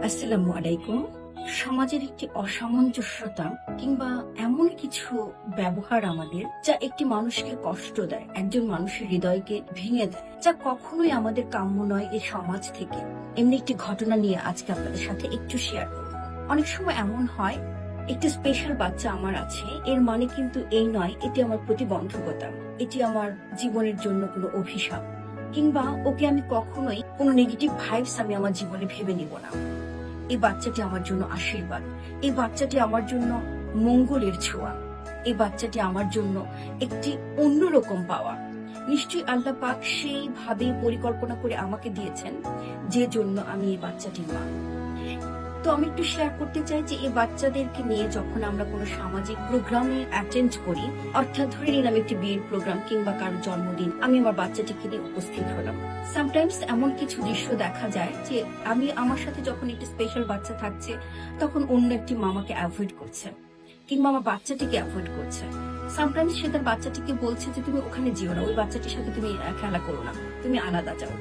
আসসালামু আলাইকুম। সমাজের একটি অসামঞ্জস্যতা কিংবা এমন কিছু ব্যবহার আমাদের যা একটি মানুষকে কষ্ট দেয়, একজন মানুষের হৃদয়কে ভেঙে দেয়, যা কখনোই আমাদের কাম্য নয় এই সমাজ থেকে। এমনি একটি ঘটনা নিয়ে আজকে আপনাদের সাথে একটু শেয়ার করব। অনেক সময় এমন হয়, একটি স্পেশাল বাচ্চা আমার আছে, এর মানে কিন্তু এই নয় এটি আমার প্রতিবন্ধকতা, এটি আমার জীবনের জন্য কোনো অভিশাপ, কিংবা ওকে আমি কখনোই কোনো নেগেটিভ ভাইবস আমি আমার জীবনে ভেবে নিব না। এই বাচ্চাটি আমার জন্য আশীর্বাদ, এই বাচ্চাটি আমার জন্য মঙ্গলের ছোঁয়া, এই বাচ্চাটি আমার জন্য একটি অন্যরকম পাওয়া। নিশ্চয়ই আল্লাহ পাক সেইভাবে পরিকল্পনা করে আমাকে দিয়েছেন, যে জন্য আমি এই বাচ্চাটির মা। তো আমি একটু শেয়ার করতে চাই যে এই বাচ্চাদেরকে নিয়ে যখন আমরা কোনো সামাজিক প্রোগ্রামে অ্যাটেন্ড করি, অর্থাৎ ধরে নিলাম একটি বিয়ের প্রোগ্রাম কিংবা কারো জন্মদিন, আমি আমার বাচ্চাটিকে নিয়ে উপস্থিত হলাম। সামটাইমস এমন কিছু দৃশ্য দেখা যায় যে আমি আমার সাথে যখন একটি স্পেশাল বাচ্চা থাকছে, তখন অন্য একটি মামাকে অ্যাভয়েড করছে কিংবা আমার বাচ্চাটিকে অ্যাভয়েড করছে। সামটাইমস সে তার বাচ্চাটিকে বলছে যে তুমি ওখানে যেও না, ওই বাচ্চাটির সাথে তুমি খেলা করো না, তুমি আলাদা যাও।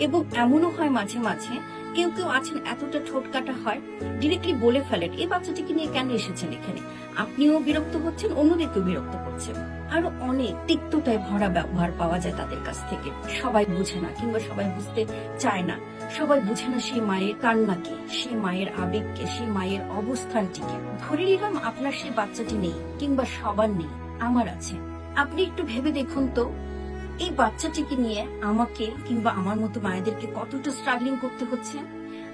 এবং এমনও হয় মাঝে মাঝে কেউ কেউ আছেন এতটা ঠোঁট কাটা হয়, ডিরেক্টলি বলে ফেলেন এই বাচ্চাটিকে নিয়ে কেন এসেছেন এখানে, আপনিও বিরক্ত হচ্ছেন, অন্যদেরকেও বিরক্ত করছেন। আরো অনেক তিক্ততায় ভরা ব্যবহার পাওয়া যায় তাদের কাছ থেকে। সবাই বুঝে না কিংবা সবাই বুঝতে চায় না, সবাই বুঝে না সেই মায়ের কান্নাকে, সেই মায়ের আবেগকে, সেই মায়ের অবস্থানটিকে। ধরে নিলাম আপনার সেই বাচ্চাটি নেই কিংবা সবার নেই, আমার আছে। আপনি একটু ভেবে দেখুন তো, এই বাচ্চাটিকে নিয়ে আমাকে কিংবা আমার মতো মায়েদেরকে কতটা স্ট্রাগলিং করতে হচ্ছে,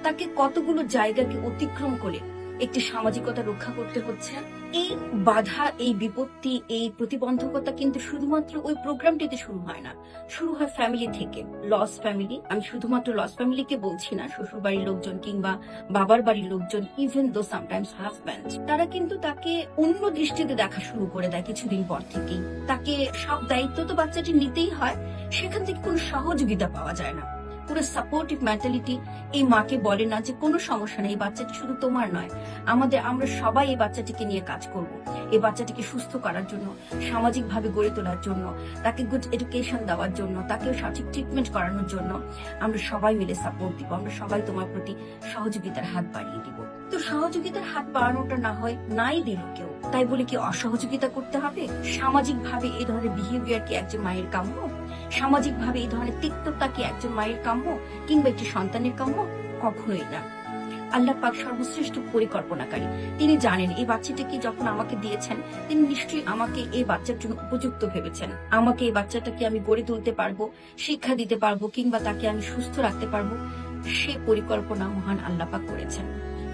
তাকে কতগুলো জায়গাকে অতিক্রম করে একটি সামাজিকতা রক্ষা করতে হচ্ছে। এই বাধা, এই বিপত্তি, এই প্রতিবন্ধকতা কিন্তু শুধুমাত্র ওই প্রোগ্রামটিতে শুরু হয় না, শুরু হয় ফ্যামিলি থেকে। লস ফ্যামিলি, আমি শুধুমাত্র লস ফ্যামিলিকে বলছি না, শ্বশুর বাড়ির লোকজন কিংবা বাবার বাড়ির লোকজন, ইভেন দো সামটাইমস হাজব্যান্ড, তারা কিন্তু তাকে অন্য দৃষ্টিতে দেখা শুরু করে দেয় কিছুদিন পর থেকেই। তাকে সব দায়িত্ব তো বাচ্চাটি নিতেই হয়, সেখান থেকে কোনো সহযোগিতা পাওয়া যায় না, পুরো সাপোর্টিভ মেন্টালিটি এই মাকে বলে না যে কোনো সমস্যা নেই, এই বাচ্চাটি শুধু তোমার নয়, আমরা সবাই এই বাচ্চাটিকে নিয়ে কাজ করব, এই বাচ্চাটিকে সুস্থ করার জন্য, সামাজিক ভাবে গড়ে তোলার জন্য, তাকে গুড এডুকেশন দেওয়ার জন্য, তাকে সঠিক ট্রিটমেন্ট করানোর জন্য আমরা সবাই মিলে সাপোর্ট দিব, আমরা সবাই তোমার প্রতি সহযোগিতার হাত বাড়িয়ে দিব। তো সহযোগিতার হাত বাড়ানোটা না হয় নাই দিল কেউ, তাই বলে কি অসহযোগিতা করতে হবে? সামাজিক ভাবে এই ধরনের বিহেভিয়ার কি একজন মায়ের কাম্য? সামাজিক ভাবে এই ধরনের তিক্ততা কি একজন মায়ের কাম্য কিংবা একটি সন্তানের কাম্য? কখনোই না। আল্লাহ পাক সর্বশ্রেষ্ঠ পরিকল্পনাকারী, তিনি জানেন এই বাচ্চাটাকে যখন আমাকে দিয়েছেন, তিনি নিশ্চয়ই আমাকে এই বাচ্চার জন্য উপযুক্ত ভেবেছেন। আমাকে এই বাচ্চাটাকে আমি গড়ে তুলতে পারবো, শিক্ষা দিতে পারবো কিংবা তাকে আমি সুস্থ রাখতে পারবো, সে পরিকল্পনা মহান আল্লাহ পাক করেছেন।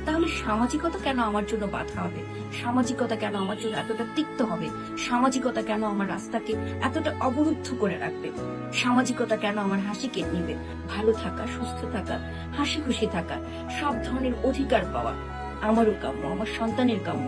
তাহলে সামাজিকতা কেন আমার জন্য বাধা হবে? সামাজিকতা কেন আমার জন্য এতটা তিক্ত হবে? সামাজিকতা কেন আমার রাস্তাকে এতটা অবরুদ্ধ করে রাখবে? সামাজিকতা কেন আমার হাসি কেটে নিবে? ভালো থাকা, সুস্থ থাকা, হাসি খুশি থাকা, সব ধরনের অধিকার পাওয়া আমারও কাম্য, আমার সন্তানের কাম্য।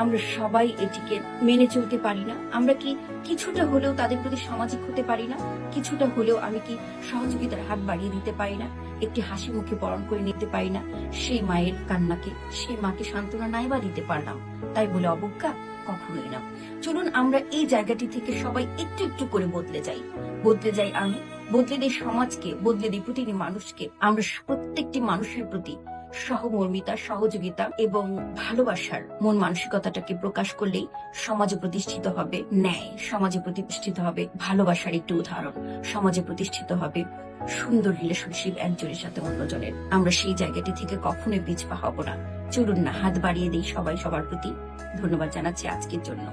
আমরা সবাই এটিকে মেনে চলতে পারি না? আমরা কি কিছুটা হলেও তাদের প্রতি সামাজিক হতে পারি না? কিছুটা হলেও আমি কি সহযোগিতার হাত বাড়িয়ে দিতে পারি না? একটি হাসি মুখে বরণ করে নিতে পারি না সেই মায়ের কান্নাকে? সেই মাকে সান্ত্বনা নাইবা দিতে পারলাম, তাই বলে অবজ্ঞা? কখনোই না। চলুন আমরা এই জায়গাটি থেকে সবাই একটু একটু করে বদলে যাই। বদলে যাই আমি, বদলে দিই সমাজকে, বদলে দিই প্রতিটি মানুষকে। আমরা প্রত্যেকটি মানুষের প্রতি সহমর্মিতা, সহযোগিতা এবং ভালোবাসার মন মানসিকতাটাকে প্রকাশ করলেই সমাজে প্রতিষ্ঠিত হবে ন্যায়, সমাজে প্রতিষ্ঠিত হবে ভালোবাসার একটি উদাহরণ, সমাজে প্রতিষ্ঠিত হবে সুন্দর রিলেশনশিপ একজনের সাথে অন্যজনের। আমরা সেই জায়গাটি থেকে কখনোই পিছপা হব না। চলুন না হাত বাড়িয়ে দিই সবাই সবার প্রতি। ধন্যবাদ জানাচ্ছি আজকের জন্য।